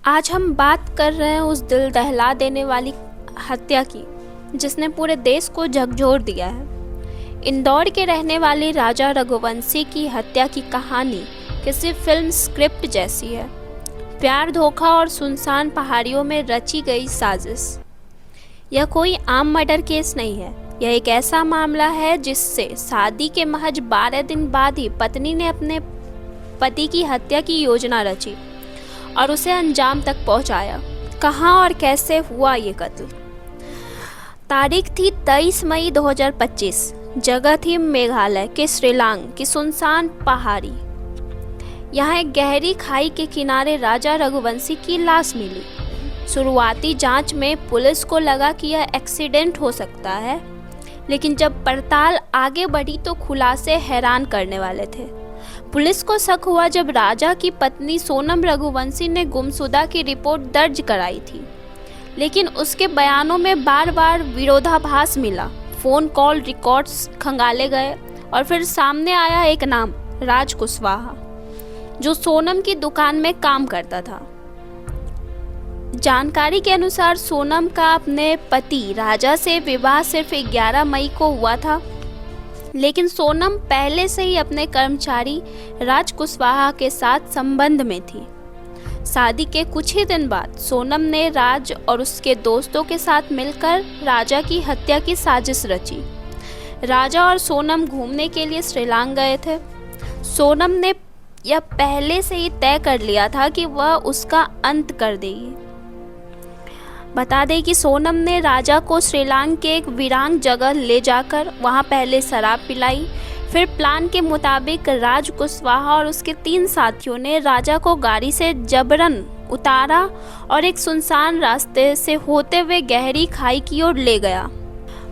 आज हम बात कर रहे हैं उस दिल दहला देने वाली हत्या की जिसने पूरे देश को झकझोर दिया है। इंदौर के रहने वाले राजा रघुवंशी की हत्या की कहानी किसी फिल्म स्क्रिप्ट जैसी है। प्यार, धोखा और सुनसान पहाड़ियों में रची गई साजिश। यह कोई आम मर्डर केस नहीं है। यह एक ऐसा मामला है जिससे शादी के महज 12 दिन बाद ही पत्नी ने अपने पति की हत्या की योजना रची और उसे अंजाम तक पहुंचाया। कहां और कैसे हुआ ये कत्ल? तारीख थी 23 मई 2025। जगह थी मेघालय के शिलांग की सुनसान पहाड़ी। यहाँ एक गहरी खाई के किनारे राजा रघुवंशी की लाश मिली। शुरुआती जांच में पुलिस को लगा कि यह एक्सीडेंट हो सकता है, लेकिन जब पड़ताल आगे बढ़ी तो खुलासे हैरान करने वाले थे। पुलिस को शक हुआ जब राजा की पत्नी सोनम रघुवंशी ने गुमशुदा की रिपोर्ट दर्ज कराई थी, लेकिन उसके बयानों में बार बार विरोधाभास मिला। फ़ोन कॉल रिकॉर्ड्स खंगाले गए और फिर सामने आया एक नाम, राज कुशवाहा, जो सोनम की दुकान में काम करता था। जानकारी के अनुसार सोनम का अपने पति राजा से विवाह सिर्फ 11 मई को हुआ था, लेकिन सोनम पहले से ही अपने कर्मचारी राज कुशवाहा के साथ संबंध में थी। शादी के कुछ ही दिन बाद सोनम ने राज और उसके दोस्तों के साथ मिलकर राजा की हत्या की साजिश रची। राजा और सोनम घूमने के लिए शिलांग गए थे। सोनम ने यह पहले से ही तय कर लिया था कि वह उसका अंत कर देगी। बता दें कि सोनम ने राजा को शिलांग के एक वीरान जगह ले जाकर वहां पहले शराब पिलाई। फिर प्लान के मुताबिक राज कुशवाहा और उसके 3 साथियों ने राजा को गाड़ी से जबरन उतारा और एक सुनसान रास्ते से होते हुए गहरी खाई की ओर ले गया।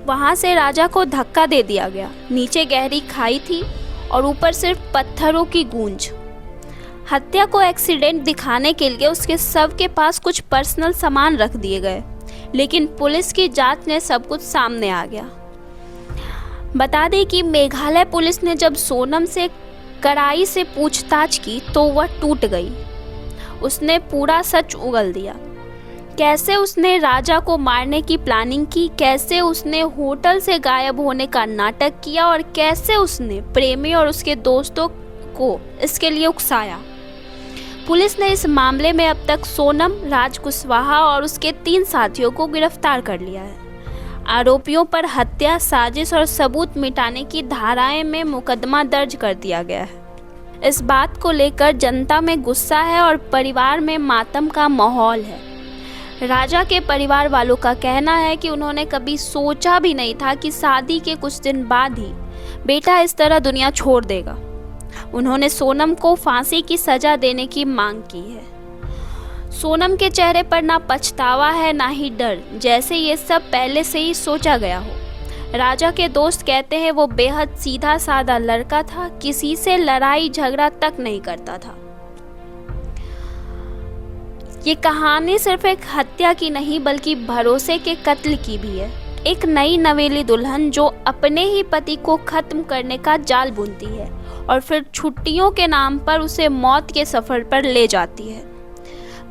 वहां से राजा को धक्का दे दिया गया। नीचे गहरी खाई थी और ऊपर सिर्फ पत्थरों की गूंज। हत्या को एक्सीडेंट दिखाने के लिए उसके शव के पास कुछ पर्सनल सामान रख दिए गए, लेकिन पुलिस की जांच ने सब कुछ सामने आ गया। बता दें कि मेघालय पुलिस ने जब सोनम से कड़ाई से पूछताछ की तो वह टूट गई। उसने पूरा सच उगल दिया। कैसे उसने राजा को मारने की प्लानिंग की, कैसे उसने होटल से गायब होने का नाटक किया और कैसे उसने प्रेमी और उसके दोस्तों को इसके लिए उकसाया। पुलिस ने इस मामले में अब तक सोनम, राज कुशवाहा और उसके 3 साथियों को गिरफ्तार कर लिया है। आरोपियों पर हत्या, साजिश और सबूत मिटाने की धाराएं में मुकदमा दर्ज कर दिया गया है। इस बात को लेकर जनता में गुस्सा है और परिवार में मातम का माहौल है। राजा के परिवार वालों का कहना है कि उन्होंने कभी सोचा भी नहीं था कि शादी के कुछ दिन बाद ही बेटा इस तरह दुनिया छोड़ देगा। उन्होंने सोनम को फांसी की सजा देने की मांग की है। सोनम के चेहरे पर ना पछतावा है ना ही डर, जैसे ये सब पहले से ही सोचा गया हो। राजा के दोस्त कहते हैं वो बेहद सीधा साधा लड़का था, किसी से लड़ाई झगड़ा तक नहीं करता था। ये कहानी सिर्फ एक हत्या की नहीं बल्कि भरोसे के कत्ल की भी है। एक नई नवेली दुल्हन जो अपने ही पति को खत्म करने का जाल बुनती है और फिर छुट्टियों के नाम पर उसे मौत के सफर पर ले जाती है।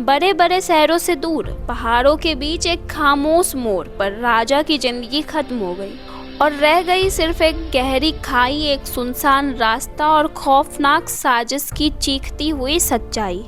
बड़े बड़े शहरों से दूर पहाड़ों के बीच एक खामोश मोड़ पर राजा की जिंदगी खत्म हो गई और रह गई सिर्फ एक गहरी खाई, एक सुनसान रास्ता और खौफनाक साजिश की चीखती हुई सच्चाई।